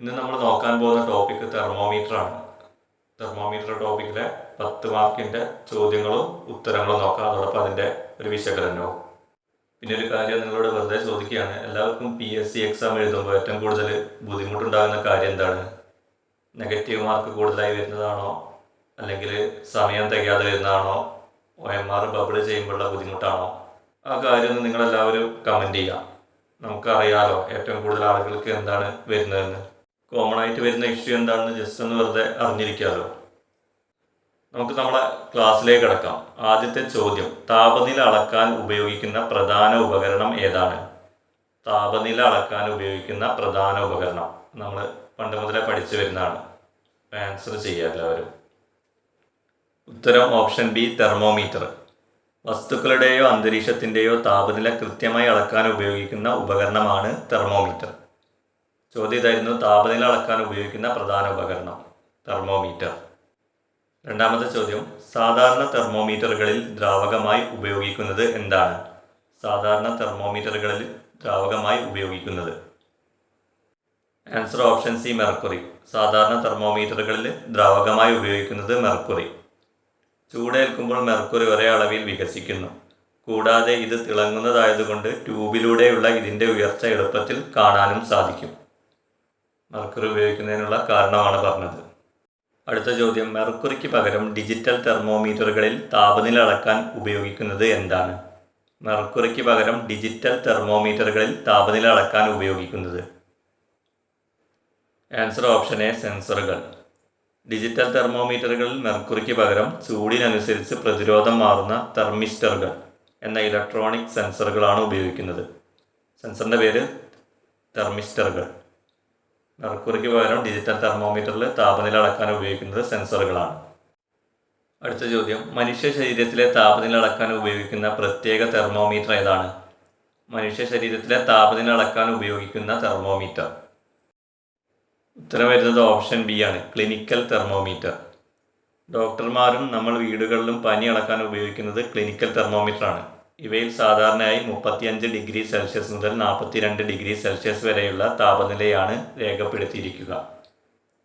ഇന്ന് നമ്മൾ നോക്കാൻ പോകുന്ന ടോപ്പിക് തെർമോമീറ്റർ ആണ്. തെർമോമീറ്റർ ടോപ്പിക്കിലെ 10 മാർക്കിൻ്റെ ചോദ്യങ്ങളും ഉത്തരങ്ങളും നോക്കാം. അതോടൊപ്പം അതിൻ്റെ ഒരു വിശകലനവും. പിന്നെ ഒരു കാര്യം നിങ്ങളോട് വെറുതെ ചോദിക്കുകയാണ്, എല്ലാവർക്കും PSC എക്സാം എഴുതുമ്പോൾ ഏറ്റവും കൂടുതൽ ബുദ്ധിമുട്ടുണ്ടാകുന്ന കാര്യം എന്താണ്? നെഗറ്റീവ് മാർക്ക് കൂടുതലായി വരുന്നതാണോ, അല്ലെങ്കിൽ സമയം തികയാതെ വരുന്നതാണോ, OMR ബബിൾ ചെയ്യുമ്പോഴുള്ള ബുദ്ധിമുട്ടാണോ? ആ കാര്യം നിങ്ങളെല്ലാവരും കമൻറ്റ് ചെയ്യാം. നമുക്കറിയാലോ ഏറ്റവും കൂടുതൽ ആളുകൾക്ക് എന്താണ് വരുന്നതെന്ന്. കോമൺ ആയിട്ട് വരുന്ന ഇഷ്യൂ എന്താണെന്ന് ജസ്റ്റ് ഒന്ന് വെറുതെ അറിഞ്ഞിരിക്കാമല്ലോ. നമുക്ക് നമ്മളെ ക്ലാസ്സിലേക്ക് കിടക്കാം. ആദ്യത്തെ ചോദ്യം, താപനില അളക്കാൻ ഉപയോഗിക്കുന്ന പ്രധാന ഉപകരണം ഏതാണ്? താപനില അളക്കാൻ ഉപയോഗിക്കുന്ന പ്രധാന ഉപകരണം നമ്മൾ പണ്ട് മുതലേ പഠിച്ചു വരുന്നതാണ്. ആൻസർ ചെയ്യുക എല്ലാവരും. ഉത്തരം ഓപ്ഷൻ ബി, തെർമോമീറ്റർ. വസ്തുക്കളുടെയോ അന്തരീക്ഷത്തിൻ്റെയോ താപനില കൃത്യമായി അളക്കാൻ ഉപയോഗിക്കുന്ന ഉപകരണമാണ് തെർമോമീറ്റർ. ചോദ്യം ഇതായിരുന്നു, താപനില അളക്കാൻ ഉപയോഗിക്കുന്ന പ്രധാന ഉപകരണം തെർമോമീറ്റർ. രണ്ടാമത്തെ ചോദ്യം, സാധാരണ തെർമോമീറ്ററുകളിൽ ദ്രാവകമായി ഉപയോഗിക്കുന്നത് എന്താണ്? സാധാരണ തെർമോമീറ്ററുകളിൽ ദ്രാവകമായി ഉപയോഗിക്കുന്നത്. Answer option C, mercury. സാധാരണ തെർമോമീറ്ററുകളിൽ ദ്രാവകമായി ഉപയോഗിക്കുന്നത് മെർക്കുറി. ചൂടേൽക്കുമ്പോൾ മെർക്കുറി ഒരേ അളവിൽ വികസിക്കുന്നു. കൂടാതെ ഇത് തിളങ്ങുന്നതായതുകൊണ്ട് ട്യൂബിലൂടെയുള്ള ഇതിൻ്റെ ഉയർച്ച എളുപ്പത്തിൽ കാണാനും സാധിക്കും. മെർക്കുറി ഉപയോഗിക്കുന്നതിനുള്ള കാരണമാണ് പറഞ്ഞത്. അടുത്ത ചോദ്യം, മെർക്കുറിക്ക് പകരം ഡിജിറ്റൽ തെർമോമീറ്ററുകളിൽ താപനില അളക്കാൻ ഉപയോഗിക്കുന്നത് എന്താണ്? മെർക്കുറിക്ക് പകരം ഡിജിറ്റൽ തെർമോമീറ്ററുകളിൽ താപനില അളക്കാൻ ഉപയോഗിക്കുന്നത്. ആൻസർ ഓപ്ഷൻ എ, സെൻസറുകൾ. ഡിജിറ്റൽ തെർമോമീറ്ററുകളിൽ മെർക്കുറിക്ക് പകരം ചൂടിനനുസരിച്ച് പ്രതിരോധം മാറുന്ന തെർമിസ്റ്ററുകൾ എന്ന ഇലക്ട്രോണിക് സെൻസറുകളാണ് ഉപയോഗിക്കുന്നത്. സെൻസറിൻ്റെ പേര് തെർമിസ്റ്ററുകൾ. മെർക്കുറിക്ക് പകരം ഡിജിറ്റൽ തെർമോമീറ്ററിൽ താപനില അളക്കാൻ ഉപയോഗിക്കുന്നത് സെൻസറുകളാണ്. അടുത്ത ചോദ്യം, മനുഷ്യ ശരീരത്തിലെ താപനില അളക്കാൻ ഉപയോഗിക്കുന്ന പ്രത്യേക തെർമോമീറ്റർ ഏതാണ്? മനുഷ്യ ശരീരത്തിലെ താപനില അളക്കാൻ ഉപയോഗിക്കുന്ന തെർമോമീറ്റർ. ഉത്തരം വരുന്നത് ഓപ്ഷൻ ബി ആണ്, ക്ലിനിക്കൽ തെർമോമീറ്റർ. ഡോക്ടർമാരും നമ്മൾ വീടുകളിലും പനി അളക്കാൻ ഉപയോഗിക്കുന്നത് ക്ലിനിക്കൽ തെർമോമീറ്റർ ആണ്. ഇവയിൽ സാധാരണയായി 35 ഡിഗ്രി സെൽഷ്യസ് മുതൽ 42 ഡിഗ്രി സെൽഷ്യസ് വരെയുള്ള താപനിലയാണ് രേഖപ്പെടുത്തിയിരിക്കുക.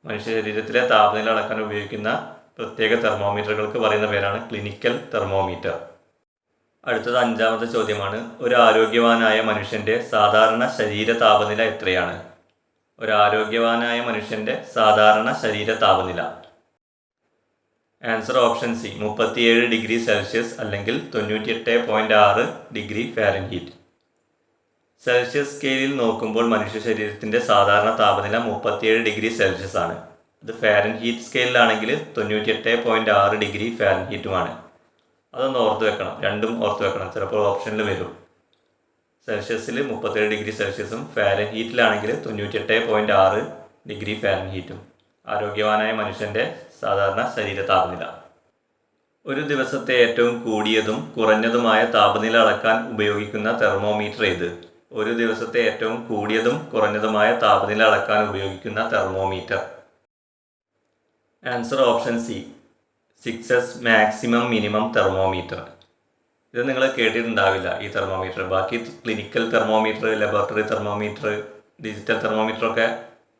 മനുഷ്യ ശരീരത്തിലെ താപനില അളക്കാൻ ഉപയോഗിക്കുന്ന പ്രത്യേക തെർമോമീറ്ററുകൾക്ക് പറയുന്ന പേരാണ് ക്ലിനിക്കൽ തെർമോമീറ്റർ. അടുത്തത് അഞ്ചാമത്തെ ചോദ്യമാണ്, ഒരു ആരോഗ്യവാനായ മനുഷ്യൻ്റെ സാധാരണ ശരീര താപനില എത്രയാണ്? ഒരു ആരോഗ്യവാനായ മനുഷ്യൻ്റെ സാധാരണ ശരീര താപനില. Answer option C, 37 degree Celsius അല്ലെങ്കിൽ 98.6 ഡിഗ്രി ഫാരൻഹീറ്റ്. സെൽഷ്യസ് സ്കെയിലിൽ നോക്കുമ്പോൾ മനുഷ്യ ശരീരത്തിൻ്റെ സാധാരണ താപനില 37 ഡിഗ്രി സെൽഷ്യസ് ആണ്. അത് ഫാരൻഹീറ്റ് സ്കെയിലാണെങ്കിൽ 98.6 ഡിഗ്രി ഫാരൻഹീറ്റുമാണ്. അതൊന്ന് ഓർത്ത് വെക്കണം, രണ്ടും ഓർത്ത് വെക്കണം, ചിലപ്പോൾ ഓപ്ഷനിൽ വരും. സെൽഷ്യസിൽ 37 ഡിഗ്രി സെൽഷ്യസും ഫാരൻഹീറ്റിലാണെങ്കിൽ 98.6 ഡിഗ്രി ഫാരൻഹീറ്റും. ആരോഗ്യവാനായ മനുഷ്യൻ്റെ സാധാരണ ശരീര താപനില. ഒരു ദിവസത്തെ ഏറ്റവും കൂടിയതും കുറഞ്ഞതുമായ താപനില അളക്കാൻ ഉപയോഗിക്കുന്ന തെർമോമീറ്റർ ഏത്? ഒരു ദിവസത്തെ ഏറ്റവും കൂടിയതും കുറഞ്ഞതുമായ താപനില അളക്കാൻ ഉപയോഗിക്കുന്ന thermometer. Answer option C, 6S maximum minimum thermometer. ഇത് നിങ്ങൾ കേട്ടിട്ടുണ്ടാവില്ല ഈ തെർമോമീറ്റർ. ബാക്കി clinical thermometer, laboratory thermometer, digital thermometer ഒക്കെ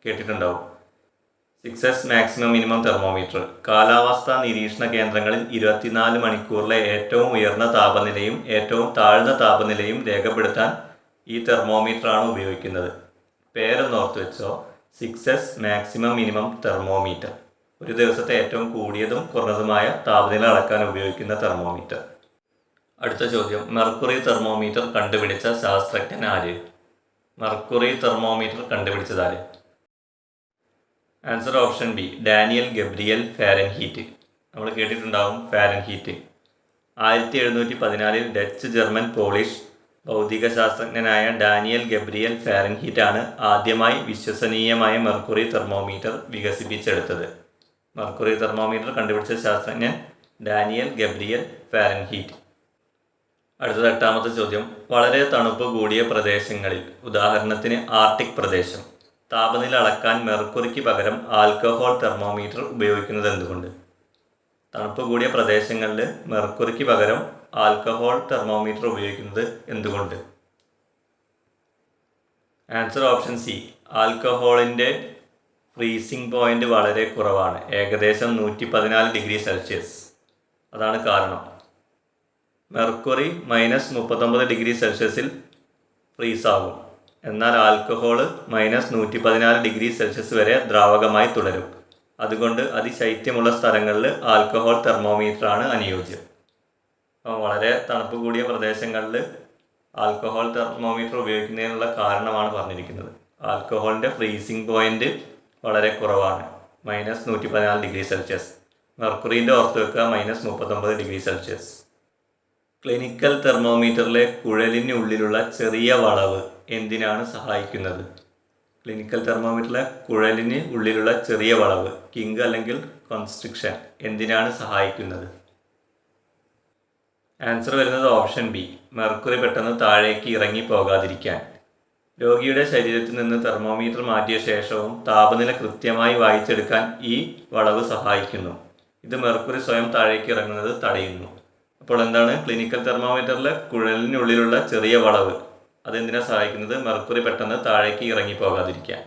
കേട്ടിട്ടുണ്ടാവും. 6S maximum minimum thermometer. കാലാവസ്ഥാ നിരീക്ഷണ കേന്ദ്രങ്ങളിൽ 24 മണിക്കൂറിലെ ഏറ്റവും ഉയർന്ന താപനിലയും ഏറ്റവും താഴ്ന്ന താപനിലയും രേഖപ്പെടുത്താൻ ഈ തെർമോമീറ്ററാണ് ഉപയോഗിക്കുന്നത്. പേരൊന്ന് ഓർത്ത് വെച്ചോ, 6S മാക്സിമം മിനിമം തെർമോമീറ്റർ. ഒരു ദിവസത്തെ ഏറ്റവും കൂടിയതും കുറഞ്ഞതുമായ താപനില അളക്കാൻ ഉപയോഗിക്കുന്ന തെർമോമീറ്റർ. അടുത്ത ചോദ്യം, മെർക്കുറി തെർമോമീറ്റർ കണ്ടുപിടിച്ച ശാസ്ത്രജ്ഞൻ ആര്? മെർക്കുറി തെർമോമീറ്റർ കണ്ടുപിടിച്ചതാര്? Answer option B, Daniel Gabriel Fahrenheit. നമ്മൾ കേട്ടിട്ടുണ്ടാവും ഫാരൻഹീറ്റ്. 1714 ഡച്ച്, ജർമ്മൻ, പോളിഷ് ഭൗതിക ശാസ്ത്രജ്ഞനായ ഡാനിയൽ ഗബ്രിയൽ ഫാരൻഹീറ്റ് ആണ് ആദ്യമായി വിശ്വസനീയമായ മെർക്കുറി തെർമോമീറ്റർ വികസിപ്പിച്ചെടുത്തത്. മെർക്കുറി തെർമോമീറ്റർ കണ്ടുപിടിച്ച ശാസ്ത്രജ്ഞൻ ഡാനിയൽ ഗബ്രിയൽ ഫാരൻഹീറ്റ്. അടുത്തത് എട്ടാമത്തെ ചോദ്യം, വളരെ തണുപ്പ് കൂടിയ പ്രദേശങ്ങളിൽ, ഉദാഹരണത്തിന് ആർട്ടിക് പ്രദേശം, താപനില അളക്കാൻ മെർക്കുറിക്ക് പകരം ആൽക്കഹോൾ തെർമോമീറ്റർ ഉപയോഗിക്കുന്നത് എന്തുകൊണ്ട്? തണുപ്പ് കൂടിയ പ്രദേശങ്ങളിൽ മെർക്കുറിക്ക് പകരം ആൽക്കഹോൾ തെർമോമീറ്റർ ഉപയോഗിക്കുന്നത് എന്തുകൊണ്ട്? ആൻസർ ഓപ്ഷൻ സി, ആൽക്കഹോളിൻ്റെ ഫ്രീസിംഗ് പോയിന്റ് വളരെ കുറവാണ്, ഏകദേശം 114 ഡിഗ്രി സെൽഷ്യസ്. അതാണ് കാരണം. മെർക്കുറി -39 ഡിഗ്രി സെൽഷ്യസിൽ ഫ്രീസാകും. എന്നാൽ ആൽക്കഹോള് -114 ഡിഗ്രി സെൽഷ്യസ് വരെ ദ്രാവകമായി തുടരും. അതുകൊണ്ട് അതിശൈത്യമുള്ള സ്ഥലങ്ങളിൽ ആൽക്കഹോൾ തെർമോമീറ്ററാണ് അനുയോജ്യം. അപ്പോൾ വളരെ തണുപ്പ് കൂടിയ പ്രദേശങ്ങളിൽ ആൽക്കഹോൾ തെർമോമീറ്റർ ഉപയോഗിക്കുന്നതിനുള്ള കാരണമാണ് പറഞ്ഞിരിക്കുന്നത്. ആൽക്കഹോളിൻ്റെ ഫ്രീസിംഗ് പോയിന്റ് വളരെ കുറവാണ്, -114 ഡിഗ്രി സെൽഷ്യസ്. മെർക്കുറീൻ്റെ ഓർത്ത് വെക്കുക -39 ഡിഗ്രി സെൽഷ്യസ്. ക്ലിനിക്കൽ തെർമോമീറ്ററിലെ കുഴലിനുള്ളിലുള്ള ചെറിയ വളവ് എന്തിനാണ് സഹായിക്കുന്നത്? ക്ലിനിക്കൽ തെർമോമീറ്ററിലെ കുഴലിന് ഉള്ളിലുള്ള ചെറിയ വളവ്, കിങ്ക് അല്ലെങ്കിൽ കോൺസ്ട്രിക്ഷൻ, എന്തിനാണ് സഹായിക്കുന്നത്? ആൻസർ വരുന്നത് ഓപ്ഷൻ ബി, മെർക്കുറി പെട്ടെന്ന് താഴേക്ക് ഇറങ്ങി പോകാതിരിക്കാൻ. രോഗിയുടെ ശരീരത്തിൽ നിന്ന് തെർമോമീറ്റർ മാറ്റിയ ശേഷവും താപനില കൃത്യമായി വായിച്ചെടുക്കാൻ ഈ വളവ് സഹായിക്കുന്നു. ഇത് മെർക്കുറി സ്വയം താഴേക്ക് ഇറങ്ങുന്നത് തടയുന്നു. അപ്പോൾ എന്താണ് ക്ലിനിക്കൽ തെർമോമീറ്ററിലെ കുഴലിനുള്ളിലുള്ള ചെറിയ വളവ്? അതെന്തിനാണ് സഹായിക്കുന്നത്? മെർക്കുറി പെട്ടെന്ന് താഴേക്ക് ഇറങ്ങി പോകാതിരിക്കാൻ.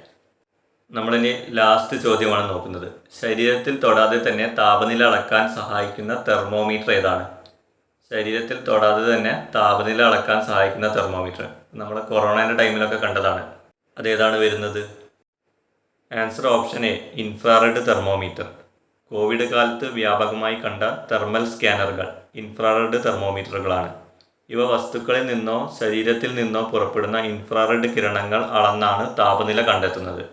നമ്മളിനി ലാസ്റ്റ് ചോദ്യമാണ് നോക്കുന്നത്. ശരീരത്തിൽ തൊടാതെ തന്നെ താപനില അളക്കാൻ സഹായിക്കുന്ന തെർമോമീറ്റർ ഏതാണ്? ശരീരത്തിൽ തൊടാതെ തന്നെ താപനില അളക്കാൻ സഹായിക്കുന്ന തെർമോമീറ്റർ നമ്മൾ കൊറോണയുടെ ടൈമിലൊക്കെ കണ്ടതാണ്. അതേതാണ് വരുന്നത്? Answer option A, infrared thermometer. Covid കാലത്ത് വ്യാപകമായി കണ്ട തെർമൽ സ്കാനറുകൾ ഇൻഫ്രാറെഡ് തെർമോമീറ്ററുകളാണ്. ഇവ വസ്തുക്കളിൽ നിന്നോ ശരീരത്തിൽ നിന്നോ പുറപ്പെടുന്ന ഇൻഫ്രാറെഡ് കിരണങ്ങൾ അളന്നാണ് താപനില കണ്ടെത്തുന്നത്.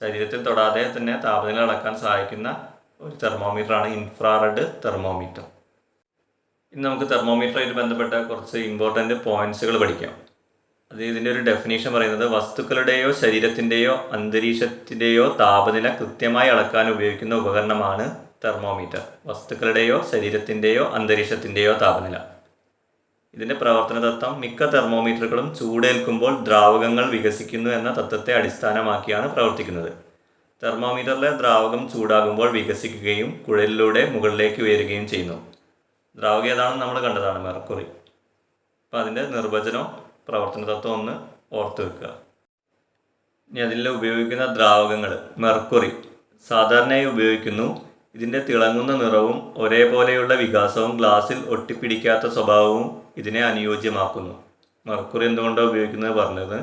ശരീരത്തിൽ തൊടാതെ തന്നെ താപനില അളക്കാൻ സഹായിക്കുന്ന ഒരു തെർമോമീറ്ററാണ് ഇൻഫ്രാറെഡ് തെർമോമീറ്റർ. ഇനി നമുക്ക് തെർമോമീറ്ററുമായിട്ട് ബന്ധപ്പെട്ട കുറച്ച് ഇമ്പോർട്ടൻ്റ് പോയിൻറ്റ്സുകൾ പഠിക്കാം. അത് ഇതിൻ്റെ ഒരു ഡെഫിനേഷൻ പറയുന്നത് വസ്തുക്കളുടെയോ ശരീരത്തിൻ്റെയോ അന്തരീക്ഷത്തിൻ്റെയോ താപനില കൃത്യമായി അളക്കാൻ ഉപയോഗിക്കുന്ന ഉപകരണമാണ് തെർമോമീറ്റർ. വസ്തുക്കളുടെയോ ശരീരത്തിൻ്റെയോ അന്തരീക്ഷത്തിൻ്റെയോ താപനില. ഇതിൻ്റെ പ്രവർത്തന തത്വം മിക്ക തെർമോമീറ്ററുകളും ചൂടേൽക്കുമ്പോൾ ദ്രാവകങ്ങൾ വികസിക്കുന്നു എന്ന തത്വത്തെ അടിസ്ഥാനമാക്കിയാണ് പ്രവർത്തിക്കുന്നത്. തെർമോമീറ്ററിലെ ദ്രാവകം ചൂടാകുമ്പോൾ വികസിക്കുകയും കുഴലിലൂടെ മുകളിലേക്ക് ഉയരുകയും ചെയ്യുന്നു. ദ്രാവകം ഏതാണെന്ന് നമ്മൾ കണ്ടതാണ്, മെർക്കുറി. അപ്പോൾ അതിൻ്റെ നിർവചനം പ്രവർത്തന തത്വം ഒന്ന് ഓർത്ത് വെക്കുക. ഇനി അതിൽ ഉപയോഗിക്കുന്ന ദ്രാവകങ്ങൾ മെർക്കുറി സാധാരണയായി ഉപയോഗിക്കുന്നു. ഇതിൻ്റെ തിളങ്ങുന്ന നിറവും ഒരേപോലെയുള്ള വികാസവും ഗ്ലാസിൽ ഒട്ടിപ്പിടിക്കാത്ത സ്വഭാവവും ഇതിനെ അനുയോജ്യമാക്കുന്നു. മെർക്കുറി എന്തുകൊണ്ടാണ് ഉപയോഗിക്കുന്നത് പറഞ്ഞത്?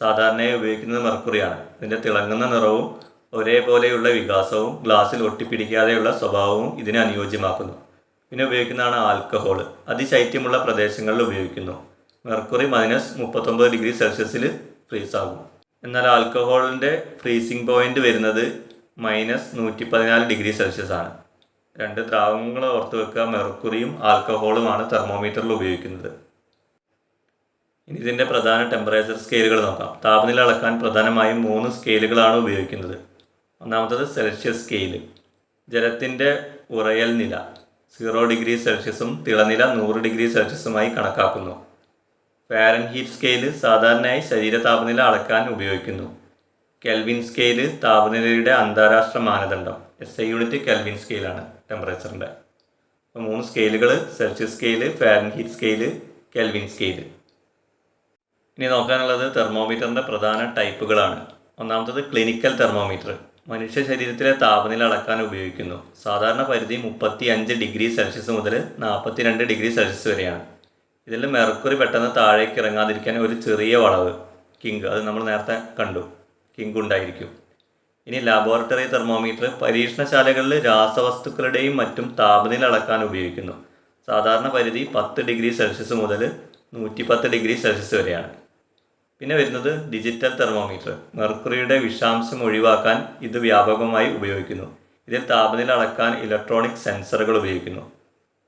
സാധാരണയായി ഉപയോഗിക്കുന്നത് മെർക്കുറിയാണ്. ഇതിൻ്റെ തിളങ്ങുന്ന നിറവും ഒരേപോലെയുള്ള വികാസവും ഗ്ലാസിൽ ഒട്ടിപ്പിടിക്കാതെയുള്ള സ്വഭാവവും ഇതിനെ അനുയോജ്യമാക്കുന്നു. പിന്നെ ഉപയോഗിക്കുന്നതാണ് ആൽക്കഹോൾ. അതിശൈത്യമുള്ള പ്രദേശങ്ങളിൽ ഉപയോഗിക്കുന്നു. മെർക്കുറി -39 ഡിഗ്രി സെൽഷ്യസിൽ ഫ്രീസാകും. എന്നാൽ ആൽക്കഹോളിൻ്റെ ഫ്രീസിംഗ് പോയിന്റ് വരുന്നത് -114 ഡിഗ്രി സെൽഷ്യസ് ആണ്. രണ്ട് ദ്രാവകങ്ങൾ ഓർത്ത് വെക്കുക, മെർക്കുറിയും ആൽക്കഹോളുമാണ് തെർമോമീറ്ററിൽ ഉപയോഗിക്കുന്നത്. ഇനി ഇതിൻ്റെ പ്രധാന ടെമ്പറേച്ചർ സ്കെയിലുകൾ നോക്കാം. താപനില അളക്കാൻ പ്രധാനമായും 3 സ്കെയിലുകളാണ് ഉപയോഗിക്കുന്നത്. ഒന്നാമത്തത് സെൽഷ്യസ് സ്കെയിൽ. ജലത്തിൻ്റെ ഉറയൽ നില 0 ഡിഗ്രി സെൽഷ്യസും തിളനില 100 ഡിഗ്രി സെൽഷ്യസുമായി കണക്കാക്കുന്നു. ഫാരൻഹീറ്റ് സ്കെയിൽ സാധാരണയായി ശരീര താപനില അളക്കാൻ ഉപയോഗിക്കുന്നു. കെൽവിൻ സ്കെയിൽ താപനിലയുടെ അന്താരാഷ്ട്ര മാനദണ്ഡം. SI യൂണിറ്റ് കെൽവിൻ സ്കെയിലാണ് ടെമ്പറേച്ചറിൻ്റെ. അപ്പോൾ 3 സ്കെയിലുകൾ: Celsius scale, Fahrenheit scale, Kelvin scale. ഇനി നോക്കാനുള്ളത് തെർമോമീറ്ററിൻ്റെ പ്രധാന ടൈപ്പുകളാണ്. ഒന്നാമത്തത് ക്ലിനിക്കൽ തെർമോമീറ്റർ. മനുഷ്യ ശരീരത്തിലെ താപനില അളക്കാൻ ഉപയോഗിക്കുന്നു. സാധാരണ പരിധി 35 ഡിഗ്രി സെൽഷ്യസ് മുതൽ 42 ഡിഗ്രി സെൽഷ്യസ് വരെയാണ്. ഇതിൽ മെർക്കുറി പെട്ടെന്ന് താഴേക്ക് ഇറങ്ങാതിരിക്കാൻ ഒരു ചെറിയ വളവ്, കിങ്ക്, അത് നമ്മൾ നേരത്തെ കണ്ടു, കിങ്ക് ഉണ്ടായിരിക്കും. ഇനി ലാബോറട്ടറി തെർമോമീറ്റർ പരീക്ഷണശാലകളിൽ രാസവസ്തുക്കളുടെയും മറ്റും താപനില അളക്കാൻ ഉപയോഗിക്കുന്നു. സാധാരണ പരിധി 10 ഡിഗ്രി സെൽഷ്യസ് മുതൽ 110 ഡിഗ്രി സെൽഷ്യസ് വരെയാണ്. പിന്നെ വരുന്നത് ഡിജിറ്റൽ തെർമോമീറ്റർ. മെർക്കുറിയുടെ വിഷാംശം ഒഴിവാക്കാൻ ഇത് വ്യാപകമായി ഉപയോഗിക്കുന്നു. ഇതിൽ താപനില അളക്കാൻ ഇലക്ട്രോണിക് സെൻസറുകൾ ഉപയോഗിക്കുന്നു.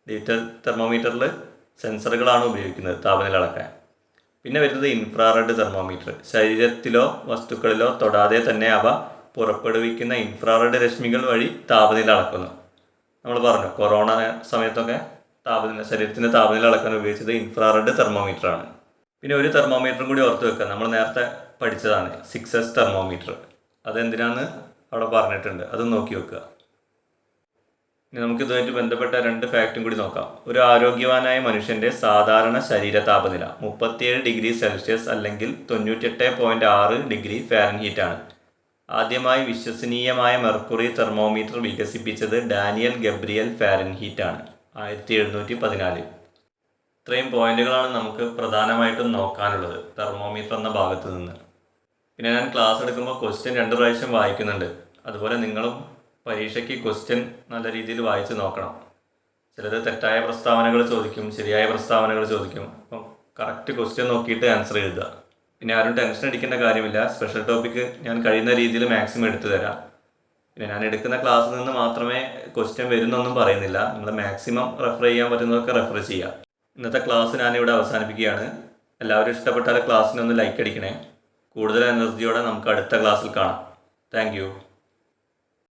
ഡിജിറ്റൽ തെർമോമീറ്ററിൽ സെൻസറുകളാണ് ഉപയോഗിക്കുന്നത് താപനില അളക്കാൻ. പിന്നെ വരുന്നത് ഇൻഫ്രാറെഡ് തെർമോമീറ്റർ. ശരീരത്തിലോ വസ്തുക്കളിലോ തൊടാതെ തന്നെ അവ പുറപ്പെടുവിക്കുന്ന ഇൻഫ്രാറെഡ് രശ്മികൾ വഴി താപനില അളക്കുന്നു. നമ്മൾ പറഞ്ഞു കൊറോണ സമയത്തൊക്കെ ശരീരത്തിൻ്റെ താപനില അളക്കാൻ ഉപയോഗിച്ചത് ഇൻഫ്രാറെഡ് തെർമോമീറ്ററാണ്. പിന്നെ ഒരു തെർമോമീറ്ററും കൂടി ഓർത്ത് വെക്കുക, നമ്മൾ നേരത്തെ പഠിച്ചതാണ് 6S തെർമോമീറ്റർ. അതെന്തിനാന്ന് അവിടെ പറഞ്ഞിട്ടുണ്ട്, അത് നോക്കി വെക്കുക. ഇനി നമുക്ക് ഇതുമായിട്ട് ബന്ധപ്പെട്ട 2 ഫാക്റ്റും കൂടി നോക്കാം. ഒരു ആരോഗ്യവാനായ മനുഷ്യൻ്റെ സാധാരണ ശരീര താപനില 37 ഡിഗ്രി സെൽഷ്യസ് അല്ലെങ്കിൽ 98.6 ഡിഗ്രി ഫാരൻഹീറ്റ് ആണ്. ആദ്യമായി വിശ്വസനീയമായ മെർക്കുറി തെർമോമീറ്റർ വികസിപ്പിച്ചത് ഡാനിയൽ ഗബ്രിയൽ ഫാരൻഹീറ്റ് ആണ് 1714. ഇത്രയും പോയിന്റുകളാണ് നമുക്ക് പ്രധാനമായിട്ടും നോക്കാനുള്ളത് തെർമോമീറ്റർ എന്ന ഭാഗത്ത് നിന്ന്. പിന്നെ ഞാൻ ക്ലാസ് എടുക്കുമ്പോൾ ക്വസ്റ്റ്യൻ 2 പ്രാവശ്യം വായിക്കുന്നുണ്ട്. അതുപോലെ നിങ്ങളും പരീക്ഷയ്ക്ക് ക്വസ്റ്റ്യൻ നല്ല രീതിയിൽ വായിച്ച് നോക്കണം. ചിലത് തെറ്റായ പ്രസ്താവനകൾ ചോദിക്കും, ശരിയായ പ്രസ്താവനകൾ ചോദിക്കും. അപ്പം കറക്റ്റ് ക്വസ്റ്റ്യൻ നോക്കിയിട്ട് ആൻസർ എഴുതുക. പിന്നെ ആരും ടെൻഷൻ അടിക്കേണ്ട കാര്യമില്ല. സ്പെഷ്യൽ ടോപ്പിക്ക് ഞാൻ കഴിയുന്ന രീതിയിൽ മാക്സിമം എടുത്തു തരാം. പിന്നെ ഞാൻ എടുക്കുന്ന ക്ലാസ്സിൽ നിന്ന് മാത്രമേ ക്വസ്റ്റ്യൻ വരുന്നൊന്നും പറയുന്നില്ല. നിങ്ങൾ മാക്സിമം റെഫർ ചെയ്യാൻ പറ്റുന്നതൊക്കെ റെഫർ ചെയ്യുക. ഇന്നത്തെ ക്ലാസ് ഞാനിവിടെ അവസാനിപ്പിക്കുകയാണ്. എല്ലാവരും ഇഷ്ടപ്പെട്ടാൽ ക്ലാസ്സിനൊന്ന് ലൈക്ക് അടിക്കണേ. കൂടുതൽ എനർജിയോടെ നമുക്ക് അടുത്ത ക്ലാസ്സിൽ കാണാം. താങ്ക്